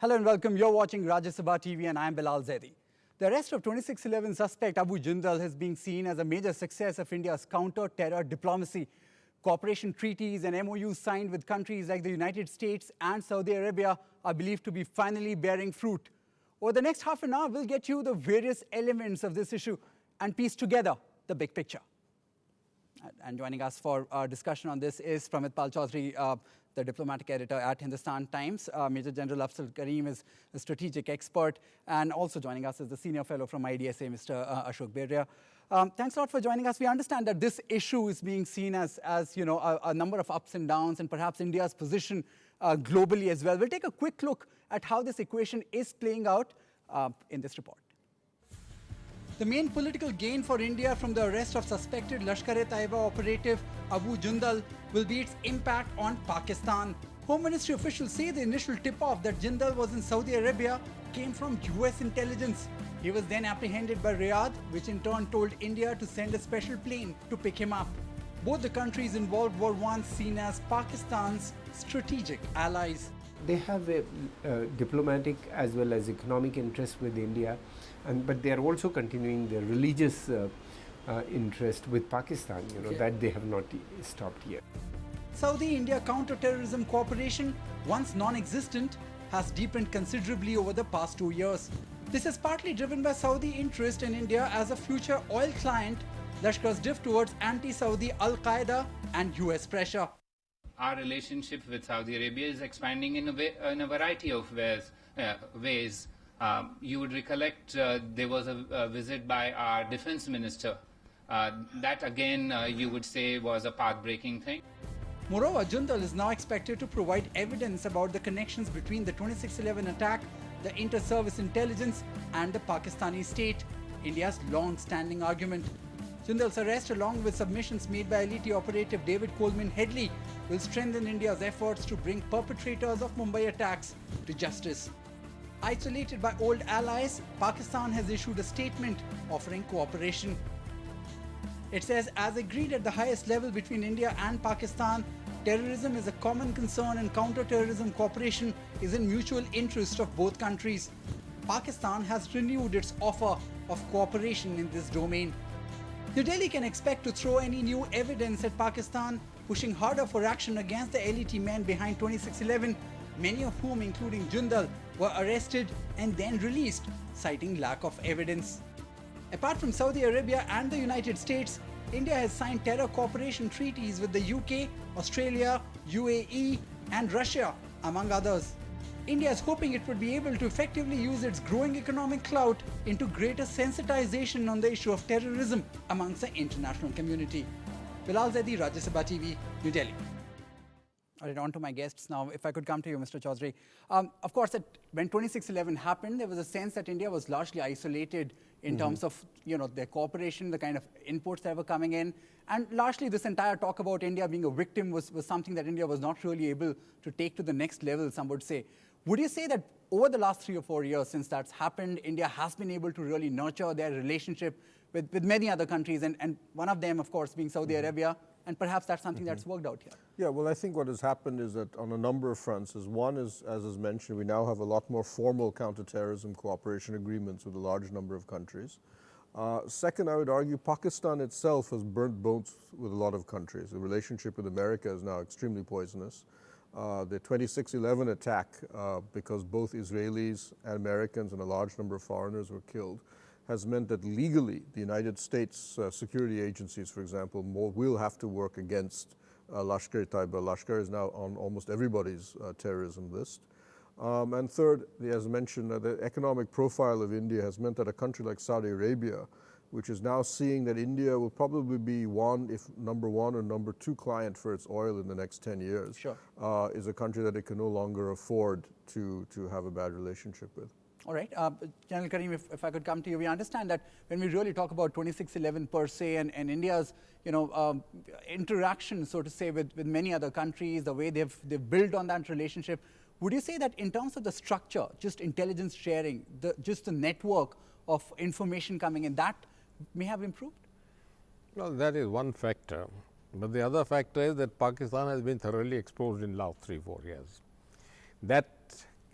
Hello and welcome. You're watching Rajya Sabha TV and I'm Bilal Zaidi. The arrest of 2611 suspect Abu Jindal has been seen as a major success of India's counter-terror diplomacy. Cooperation treaties and MOUs signed with countries like the United States and Saudi Arabia are believed to be finally bearing fruit. Over the next half an hour, we'll get you the various elements of this issue and piece together the big picture. And joining us for our discussion on this is Pramit Pal Chaudhary, the diplomatic editor at Hindustan Times. Major General Afzal Karim is a strategic expert. And also joining us is the senior fellow from IDSA, Mr. Ashok Beria. Thanks a lot for joining us. We understand that this issue is being seen as a number of ups and downs and perhaps India's position globally as well. We'll take a quick look at how this equation is playing out in this report. The main political gain for India from the arrest of suspected Lashkar-e-Taiba operative Abu Jindal will be its impact on Pakistan. Home Ministry officials say the initial tip-off that Jindal was in Saudi Arabia came from US intelligence. He was then apprehended by Riyadh, which in turn told India to send a special plane to pick him up. Both the countries involved were once seen as Pakistan's strategic allies. They have a diplomatic as well as economic interest with India, but they are also continuing their religious interest with Pakistan, that they have not stopped yet. Saudi-India counter-terrorism cooperation, once non-existent, has deepened considerably over the past 2 years. This is partly driven by Saudi interest in India as a future oil client, Lashkar's drift towards anti-Saudi Al-Qaeda and US pressure. Our relationship with Saudi Arabia is expanding in a variety of ways. You would recollect there was a visit by our defense minister. That again, you would say, was a path-breaking thing. Moreover, Jindal is now expected to provide evidence about the connections between the 2611 attack, the inter-service intelligence and the Pakistani state, India's long-standing argument. Jindal's arrest, along with submissions made by elite operative David Coleman Headley, will strengthen India's efforts to bring perpetrators of Mumbai attacks to justice. Isolated by old allies, Pakistan has issued a statement offering cooperation. It says, as agreed at the highest level between India and Pakistan, terrorism is a common concern and counter-terrorism cooperation is in mutual interest of both countries. Pakistan has renewed its offer of cooperation in this domain. New Delhi can expect to throw any new evidence at Pakistan, pushing harder for action against the elite men behind 2611, many of whom, including Jindal, were arrested and then released, citing lack of evidence. Apart from Saudi Arabia and the United States, India has signed terror cooperation treaties with the UK, Australia, UAE, and Russia, among others. India is hoping it would be able to effectively use its growing economic clout into greater sensitization on the issue of terrorism amongst the international community. Bilal Zaidi, Rajya Sabha TV, New Delhi. All right, on to my guests now. If I could come to you, Mr. Chaudhary. Of course, when 2611 happened, there was a sense that India was largely isolated in terms of their cooperation, the kind of inputs that were coming in. And largely this entire talk about India being a victim was something that India was not really able to take to the next level, some would say. Would you say that over the last 3 or 4 years since that's happened, India has been able to really nurture their relationship with many other countries, and one of them, of course, being Saudi Arabia, and perhaps that's something that's worked out here? Yeah, well, I think what has happened is that on a number of fronts one is, as is mentioned, we now have a lot more formal counterterrorism cooperation agreements with a large number of countries. Second, I would argue Pakistan itself has burnt boats with a lot of countries. The relationship with America is now extremely poisonous. The 2611 attack, because both Israelis and Americans and a large number of foreigners were killed, has meant that legally the United States security agencies, for example, will have to work against Lashkar-e-Taiba. Lashkar is now on almost everybody's terrorism list. And third, as mentioned, the economic profile of India has meant that a country like Saudi Arabia, which is now seeing that India will probably be if number one or number two client for its oil in the next 10 years, sure. Is a country that it can no longer afford to have a bad relationship with. All right. General Karim, if I could come to you, we understand that when we really talk about 2611 per se and India's interaction, so to say, with many other countries, the way they've built on that relationship, would you say that in terms of the structure, just intelligence sharing, just the network of information coming in, that may have improved? Well, that is one factor. But the other factor is that Pakistan has been thoroughly exposed in the last 3-4 years. That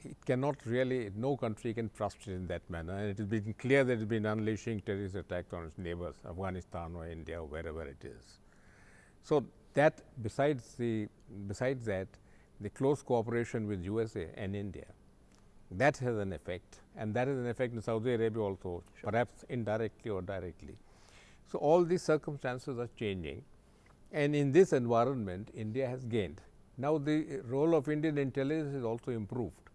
it cannot really, no country can prosper in that manner. And it has been clear that it has been unleashing terrorist attacks on its neighbors, Afghanistan or India or wherever it is. So that besides that, the close cooperation with USA and India, that has an effect, and that has an effect in Saudi Arabia also, perhaps indirectly or directly. So all these circumstances are changing, and in this environment, India has gained. Now the role of Indian intelligence is also improved,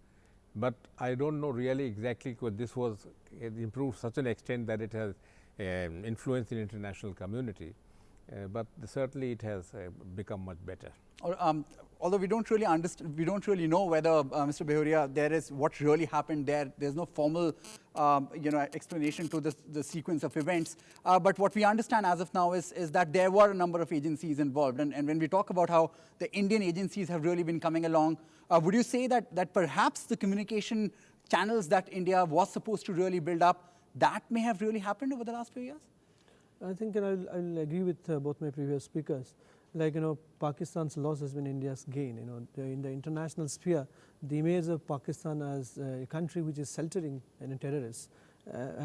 but I don't know really exactly because this was improved such an extent that it has influenced the international community, but certainly it has become much better. Although we don't really understand, we don't really know whether, Mr. Behuria, there is what really happened there. There's no formal, explanation to the sequence of events. But what we understand as of now is that there were a number of agencies involved. And when we talk about how the Indian agencies have really been coming along, would you say that perhaps the communication channels that India was supposed to really build up, that may have really happened over the last few years? I think I'll agree with both my previous speakers. Like, Pakistan's loss has been India's gain. In the international sphere, the image of Pakistan as a country which is sheltering terrorists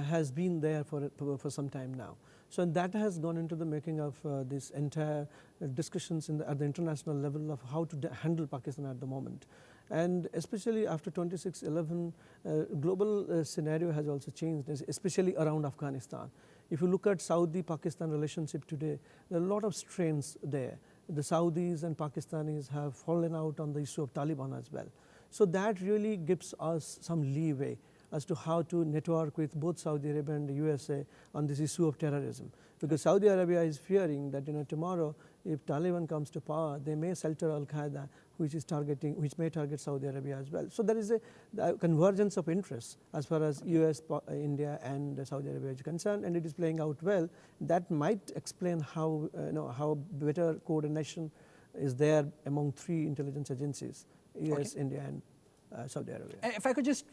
has been there for some time now. So that has gone into the making of this entire discussions at the international level of how to handle Pakistan at the moment. And especially after 26/11, global scenario has also changed, especially around Afghanistan. If you look at Saudi-Pakistan relationship today, there are a lot of strains there. The Saudis and Pakistanis have fallen out on the issue of Taliban as well. So that really gives us some leeway as to how to network with both Saudi Arabia and the USA on this issue of terrorism. Because Saudi Arabia is fearing that tomorrow, if Taliban comes to power, they may shelter Al-Qaeda, which may target Saudi Arabia as well. So there is a convergence of interests as far as US, India, and Saudi Arabia is concerned, and it is playing out well. That might explain how how better coordination is there among three intelligence agencies: US, India, and Saudi Arabia. If I could just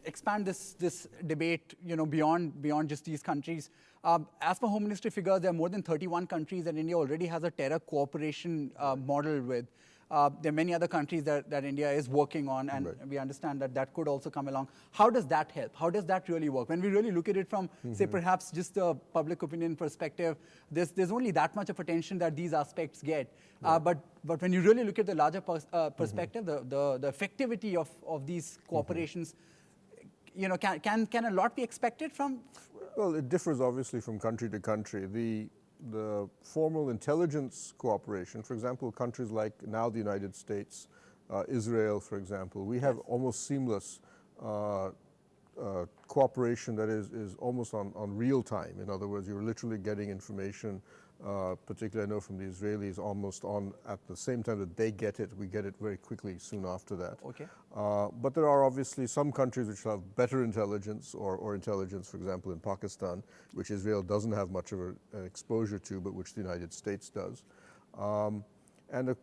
expand this debate beyond just these countries. As per Home Ministry figures, there are more than 31 countries that India already has a terror cooperation model with. There are many other countries that India is working on, and we understand that could also come along. How does that help? How does that really work? When we really look at it from, say, perhaps just the public opinion perspective, there's only that much of attention that these aspects get. But when you really look at the larger perspective, the effectivity of these cooperations, can a lot be expected from? Well, it differs obviously from country to country. The formal intelligence cooperation, for example, countries like now the United States, Israel, for example, we have almost seamless cooperation that is almost on real time. In other words, you're literally getting information, particularly I know from the Israelis, almost on at the same time that they get it, we get it very quickly soon after that. Okay. But there are obviously some countries which have better intelligence or intelligence, for example, in Pakistan, which Israel doesn't have much of an exposure to, but which the United States does. And then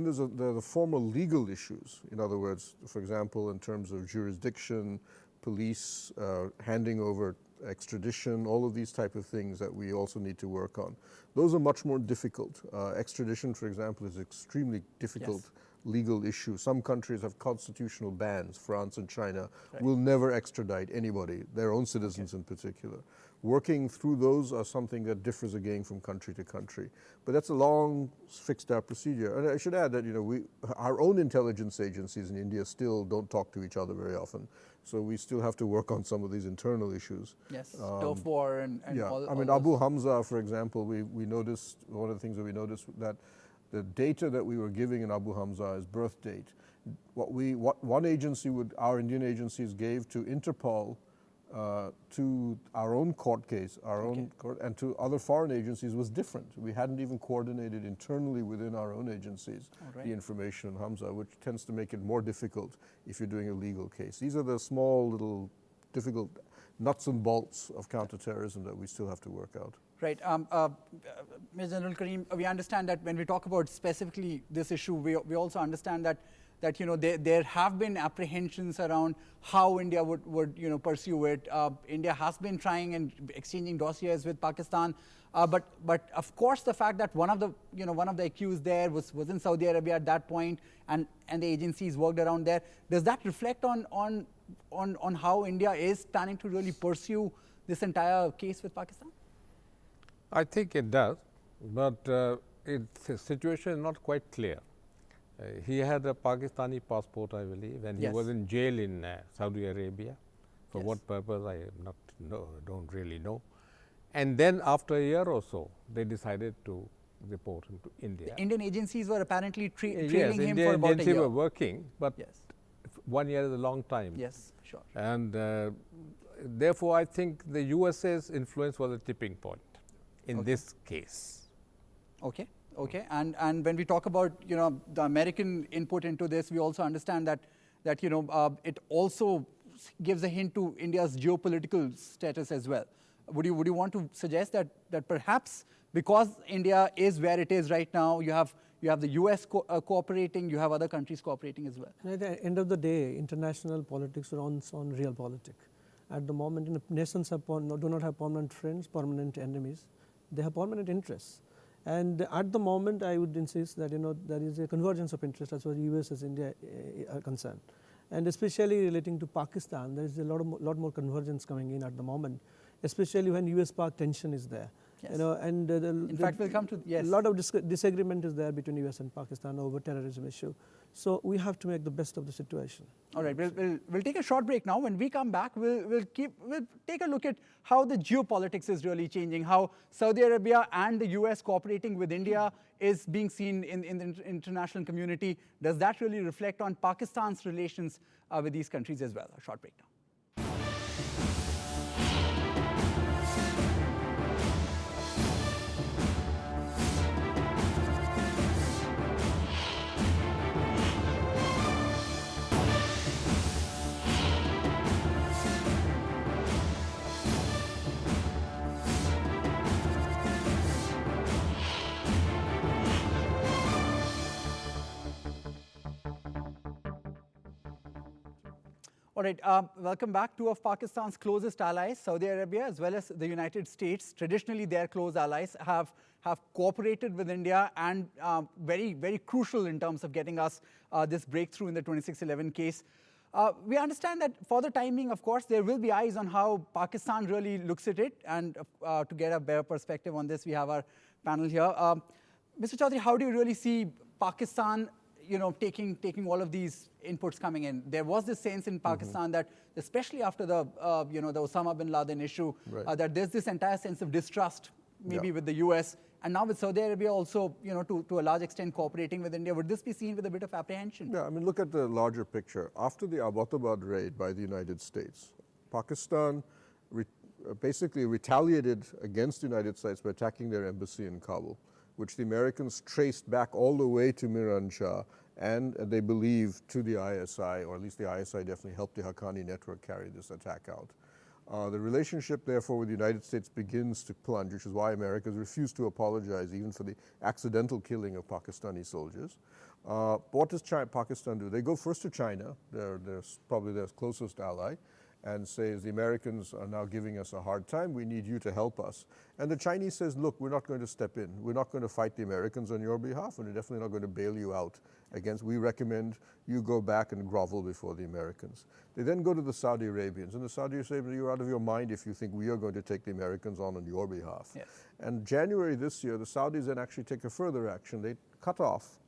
there's the formal legal issues. In other words, for example, in terms of jurisdiction, police, handing over extradition, all of these type of things that we also need to work on. Those are much more difficult. Extradition, for example, is extremely difficult legal issue. Some countries have constitutional bans. France and China will never extradite anybody, their own citizens in particular. Working through those are something that differs again from country to country. But that's a long fixed out procedure. And I should add that our own intelligence agencies in India still don't talk to each other very often. So we still have to work on some of these internal issues. Yes, turf war and all. I mean, Abu Hamza, for example, we noticed, one of the things that we noticed that the data that we were giving in Abu Hamza is birth date. What one agency our Indian agencies gave to Interpol, to our own court case, own court, and to other foreign agencies was different. We hadn't even coordinated internally within our own agencies the information on Hamza, which tends to make it more difficult if you're doing a legal case. These are the small little difficult nuts and bolts of counterterrorism that we still have to work out. Right. Ms. General Karim, we understand that when we talk about specifically this issue, we also understand that that there have been apprehensions around how India would pursue it. India has been trying and exchanging dossiers with Pakistan, but of course the fact that one of the accused there was in Saudi Arabia at that point, and the agencies worked around there. Does that reflect on how India is planning to really pursue this entire case with Pakistan? I think it does, but the situation is not quite clear. He had a Pakistani passport, I believe, and he was in jail in Saudi Arabia. For what purpose, I don't really know. And then after a year or so, they decided to deport him to India. The Indian agencies were apparently trailing him Indian for about a agencies year. were working, but 1 year is a long time. Yes, sure. And therefore, I think the USA's influence was a tipping point in this case. Okay. Okay, and when we talk about the American input into this, we also understand that it also gives a hint to India's geopolitical status as well. Would you want to suggest that perhaps because India is where it is right now, you have the US cooperating, you have other countries cooperating as well? At the end of the day, international politics runs on realpolitik. At the moment, nations do not have permanent friends, permanent enemies. They have permanent interests. And at the moment, I would insist that there is a convergence of interest as far as US as India are concerned, and especially relating to Pakistan, there is a lot more convergence coming in at the moment, especially when US-Pak tension is there. Yes. In fact, we'll come to a lot of disagreement is there between US and Pakistan over terrorism issue. So we have to make the best of the situation. All right, we'll take a short break now. When we come back, we'll take a look at how the geopolitics is really changing, how Saudi Arabia and the US cooperating with India is being seen in the international community. Does that really reflect on Pakistan's relations with these countries as well? A short break now. All right, welcome back. Two of Pakistan's closest allies, Saudi Arabia as well as the United States, traditionally their close allies, have cooperated with India, and very, very crucial in terms of getting us this breakthrough in the 2611 case. We understand that for the time being, of course, there will be eyes on how Pakistan really looks at it, and to get a better perspective on this, we have our panel here. Mr. Chaudhary, how do you really see Pakistan taking all of these inputs coming in? There was this sense in Pakistan that, especially after the the Osama bin Laden issue, that there's this entire sense of distrust, maybe with the US, and now with Saudi Arabia also, to a large extent cooperating with India. Would this be seen with a bit of apprehension? Yeah, I mean, look at the larger picture. After the Abbottabad raid by the United States, Pakistan basically retaliated against the United States by attacking their embassy in Kabul, which the Americans traced back all the way to Miran Shah, and they believe to the ISI, or at least the ISI definitely helped the Haqqani network carry this attack out. The relationship, therefore, with the United States begins to plunge, which is why America has refused to apologize even for the accidental killing of Pakistani soldiers. What does Pakistan do? They go first to China, they're probably their closest ally, and says, the Americans are now giving us a hard time, we need you to help us. And the Chinese says, look, we're not going to step in. We're not going to fight the Americans on your behalf, and we're definitely not going to bail you out against. We recommend you go back and grovel before the Americans. They then go to the Saudi Arabians, and the Saudis say, you're out of your mind if you think we are going to take the Americans on your behalf. Yes. And January this year, the Saudis then actually take a further action. They cut off.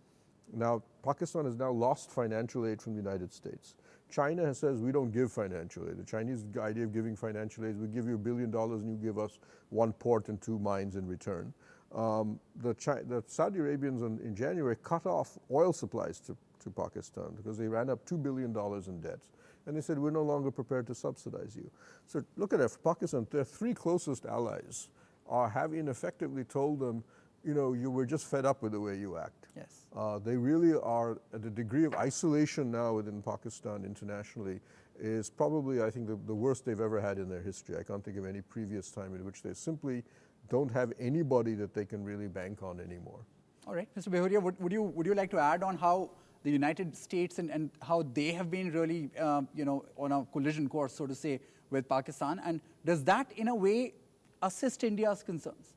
Now, Pakistan has now lost financial aid from the United States. China says we don't give financial aid. The Chinese idea of giving financial aid is we give you $1 billion and you give us 1 port and 2 mines in return. The Saudi Arabians in January cut off oil supplies to Pakistan because they ran up $2 billion in debts. And they said, we're no longer prepared to subsidize you. So look at it, for Pakistan, their 3 closest allies have ineffectively told them, you were just fed up with the way you act. Yes. They really are at a degree of isolation now within Pakistan internationally is probably, I think, the worst they've ever had in their history. I can't think of any previous time in which they simply don't have anybody that they can really bank on anymore. All right, Mr. Behuria, would you like to add on how the United States and how they have been really, on a collision course, so to say, with Pakistan? And does that, in a way, assist India's concerns?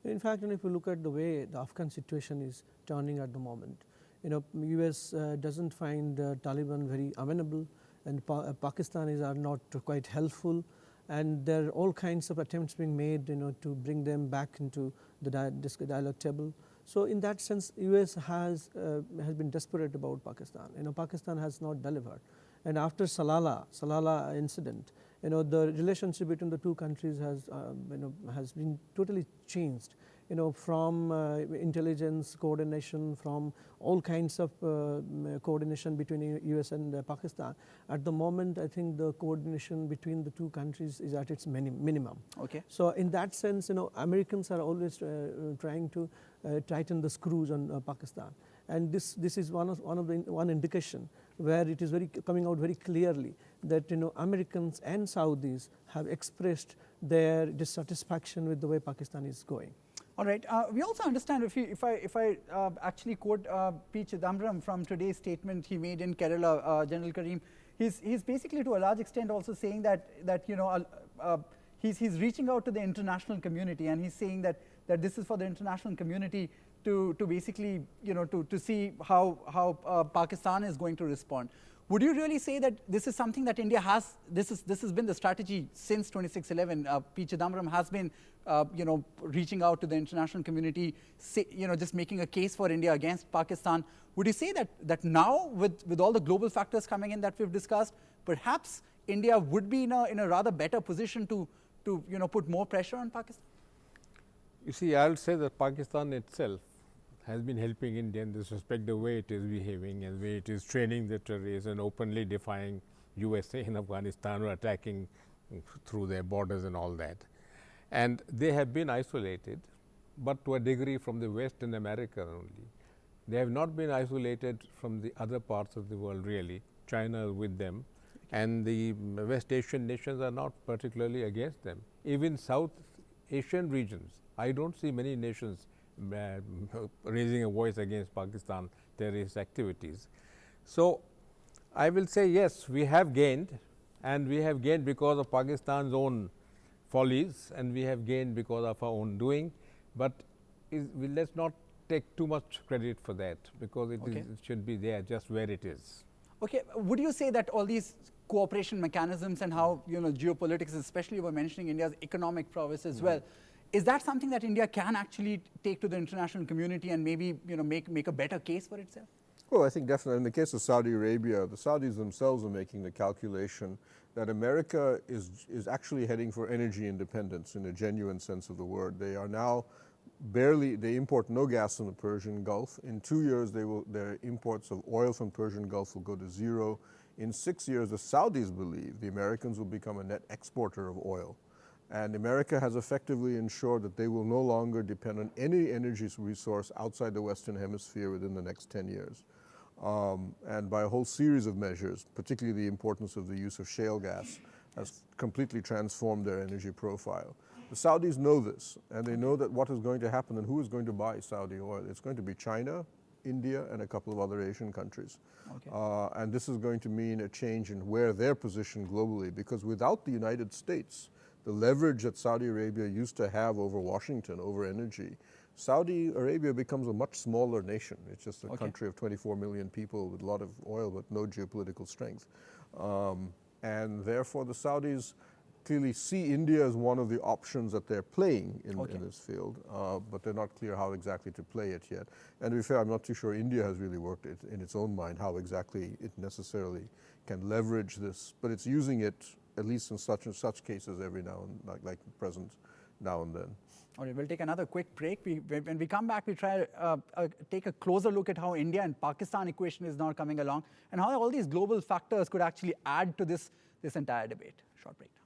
In fact, if you look at the way the Afghan situation is turning at the moment, US doesn't find Taliban very amenable, and Pakistanis are not quite helpful, and there are all kinds of attempts being made, to bring them back into the dialogue table. So in that sense, US has been desperate about Pakistan. Pakistan has not delivered, and after Salalah incident, the relationship between the two countries has been totally changed. From intelligence coordination, from all kinds of coordination between US and Pakistan. At the moment, I think the coordination between the two countries is at its minimum. Okay. So in that sense, Americans are always trying to tighten the screws on Pakistan, and this is one indication where it is coming out very clearly that Americans and Saudis have expressed their dissatisfaction with the way Pakistan is going. All right. We also understand, if I actually quote P. Chidambaram from today's statement he made in Kerala, General Karim, he's basically to a large extent also saying that he's reaching out to the international community, and he's saying that this is for the international community to basically to see how Pakistan is going to respond. Would you really say that this is something that India has? This has been the strategy since 26/11. P. Chidambaram has been reaching out to the international community, just making a case for India against Pakistan. Would you say that now, with all the global factors coming in that we've discussed, perhaps India would be in a rather better position to put more pressure on Pakistan? You see, I'll say that Pakistan itself has been helping India in this respect, the way it is behaving and the way it is training the terrorists and openly defying USA in Afghanistan or attacking through their borders and all that. And they have been isolated, but to a degree from the West and America only. They have not been isolated from the other parts of the world really. China is with them, and the West Asian nations are not particularly against them. Even South Asian regions, I don't see many nations raising a voice against Pakistan terrorist activities. So I will say yes, we have gained, and we have gained because of Pakistan's own follies, and we have gained because of our own doing, but let's not take too much credit for that, because it should be there just where it is. Okay, would you say that all these cooperation mechanisms and how geopolitics, especially we're mentioning India's economic prowess as well, is that something that India can actually take to the international community and maybe make a better case for itself? Well, I think definitely in the case of Saudi Arabia, the Saudis themselves are making the calculation that America is actually heading for energy independence in a genuine sense of the word. They are now they import no gas from the Persian Gulf. In 2 years, their imports of oil from Persian Gulf will go to zero. In 6 years, the Saudis believe the Americans will become a net exporter of oil. And America has effectively ensured that they will no longer depend on any energy resource outside the Western Hemisphere within the next 10 years. And by a whole series of measures, particularly the importance of the use of shale gas, has completely transformed their energy profile. The Saudis know this, and they know that what is going to happen and who is going to buy Saudi oil. It's going to be China, India, and a couple of other Asian countries. Okay. And this is going to mean a change in where they're positioned globally, because without the United States, the leverage that Saudi Arabia used to have over Washington, over energy, Saudi Arabia becomes a much smaller nation. It's just a country of 24 million people with a lot of oil but no geopolitical strength. And therefore the Saudis clearly see India as one of the options that they're playing in this field, but they're not clear how exactly to play it yet. And to be fair, I'm not too sure India has really worked it in its own mind how exactly it necessarily can leverage this, but it's using it at least in such and such cases every now and like present now and then. All right, we'll take another quick break. When we come back, we try to take a closer look at how India and Pakistan equation is now coming along and how all these global factors could actually add to this entire debate. Short break now.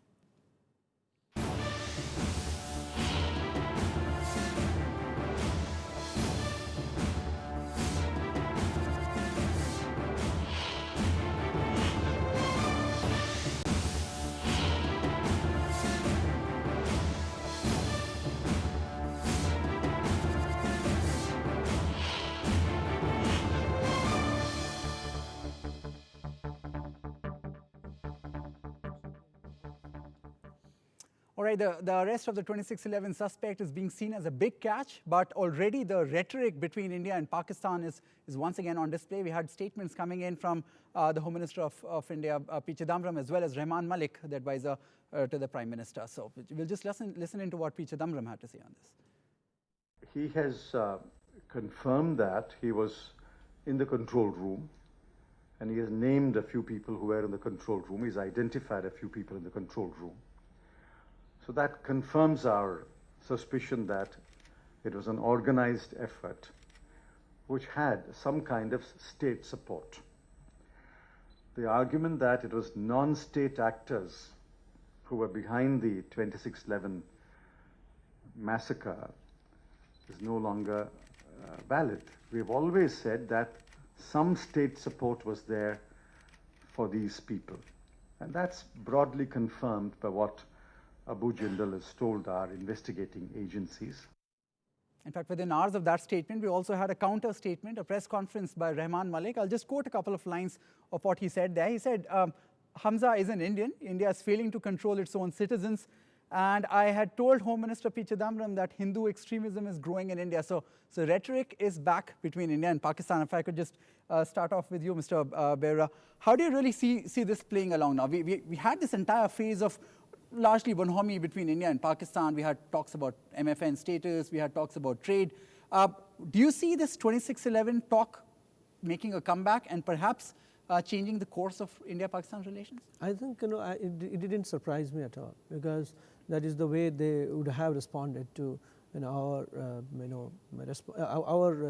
All right, the arrest of the 2611 suspect is being seen as a big catch, but already the rhetoric between India and Pakistan is once again on display. We had statements coming in from the Home Minister of India, P. Chidambaram, as well as Rahman Malik, the advisor to the Prime Minister. So we'll just listen into what P. Chidambaram had to say on this. He has confirmed that he was in the control room, and he has named a few people who were in the control room. He's identified a few people in the control room. So that confirms our suspicion that it was an organized effort which had some kind of state support. The argument that it was non-state actors who were behind the 2611 massacre is no longer valid. We've always said that some state support was there for these people, and that's broadly confirmed by what Abu Jindal has told our investigating agencies. In fact, within hours of that statement, we also had a counter statement, a press conference by Rahman Malik. I'll just quote a couple of lines of what he said there. He said, Hamza is an Indian. India is failing to control its own citizens. And I had told Home Minister P. Chidambaram that Hindu extremism is growing in India. So rhetoric is back between India and Pakistan. If I could just start off with you, Mr. Bera, how do you really see this playing along now? We had this entire phase of largely bonhomie between India and Pakistan. We had talks about MFN status. We had talks about trade. Do you see this 2611 talk making a comeback and perhaps changing the course of India-Pakistan relations? I think it didn't surprise me at all, because that is the way they would have responded to our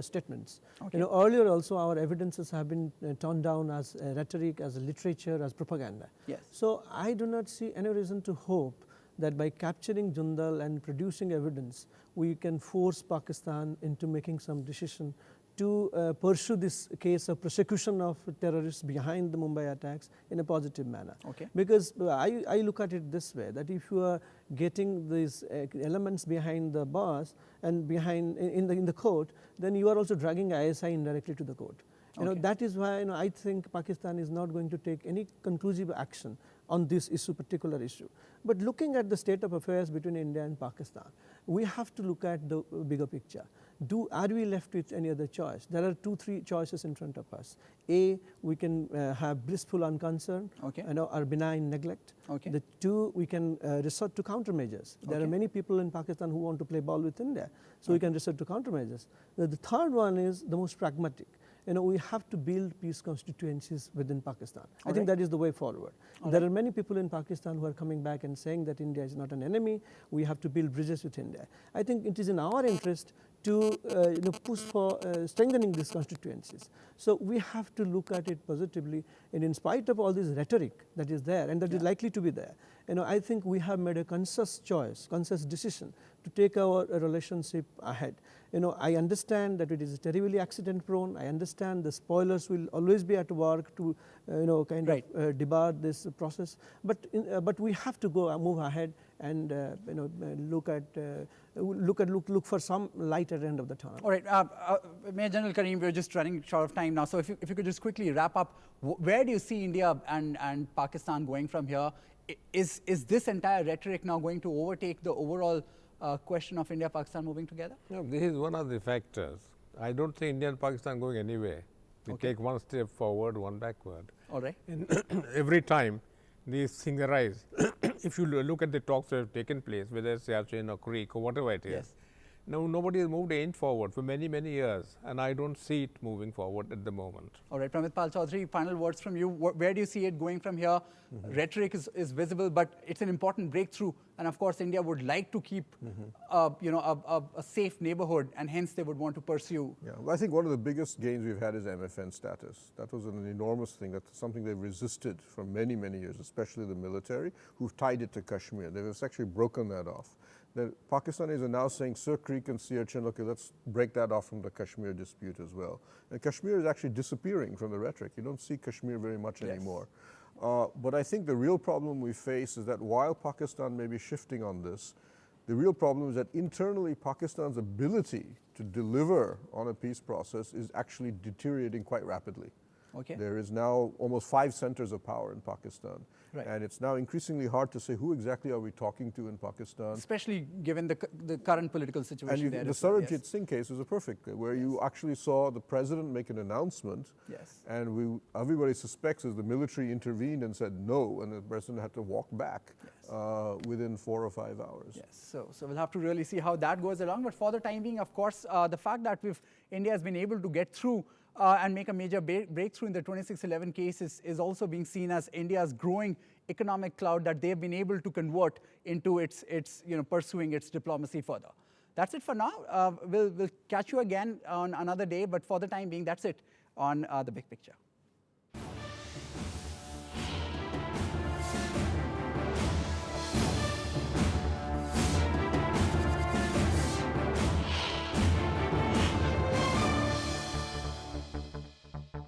statements. Okay. Earlier also our evidences have been turned down as rhetoric, as literature, as propaganda. Yes. So I do not see any reason to hope that by capturing Jindal and producing evidence, we can force Pakistan into making some decision to pursue this case of prosecution of terrorists behind the Mumbai attacks in a positive manner. Okay. Because I look at it this way, that if you are getting these elements behind the bars and behind in the court, then you are also dragging ISI indirectly to the court. That is why I think Pakistan is not going to take any conclusive action on this particular issue. But looking at the state of affairs between India and Pakistan, we have to look at the bigger picture. Are we left with any other choice? There are 2-3 choices in front of us. A, we can have blissful unconcern, okay, or benign neglect. Okay. The 2, we can resort to countermeasures. There are many people in Pakistan who want to play ball with India, so we can resort to countermeasures. The third one is the most pragmatic. We have to build peace constituencies within Pakistan. I think that is the way forward. There are many people in Pakistan who are coming back and saying that India is not an enemy. We have to build bridges with India. I think it is in our interest to push for strengthening these constituencies. So we have to look at it positively, and in spite of all this rhetoric that is there and that is likely to be there, I think we have made a conscious choice, conscious decision to take our relationship ahead. I understand that it is terribly accident prone. I understand the spoilers will always be at work to debar this process. But we have to move ahead and look for some light at the end of the tunnel. All right, Major General Karim, we're just running short of time now. So if you could just quickly wrap up, where do you see India and Pakistan going from here? Is this entire rhetoric now going to overtake the overall question of India-Pakistan moving together? No, this is one of the factors. I don't think India and Pakistan are going anywhere. We take one step forward, one backward. All right. And every time these things arise, if you look at the talks that have taken place, whether it's Siachen or Creek or whatever it is, Yes. now nobody has moved an inch forward for many, many years, and I don't see it moving forward at the moment. All right, Pramit Pal Chaudhary, final words from you. Where do you see it going from here? Rhetoric is visible, but it's an important breakthrough. And of course, India would like to keep a safe neighborhood, and hence they would want to pursue. Yeah, well, I think one of the biggest gains we've had is MFN status. That was an enormous thing. That's something they've resisted for many, many years, especially the military, who've tied it to Kashmir. They've actually broken that off. The Pakistanis are now saying Sir Creek and Siachen, okay, let's break that off from the Kashmir dispute as well. And Kashmir is actually disappearing from the rhetoric. You don't see Kashmir very much anymore. But I think the real problem we face is that while Pakistan may be shifting on this, the real problem is that internally Pakistan's ability to deliver on a peace process is actually deteriorating quite rapidly. Okay. There is now almost 5 centers of power in Pakistan. Right. And it's now increasingly hard to say who exactly are we talking to in Pakistan. Especially given the current political situation And there. the as well, Sarojit Singh case is a perfect, where you actually saw the president make an announcement, Yes. and everybody suspects as the military intervened and said no, and the president had to walk back within 4 or 5 hours. Yes, so we'll have to really see how that goes along. But for the time being, of course, the fact that India has been able to get through and make a major breakthrough in the 2611 case is also being seen as India's growing economic cloud that they've been able to convert into its pursuing its diplomacy further. That's it for now. We'll catch you again on another day, but for the time being, that's it on The Big Picture.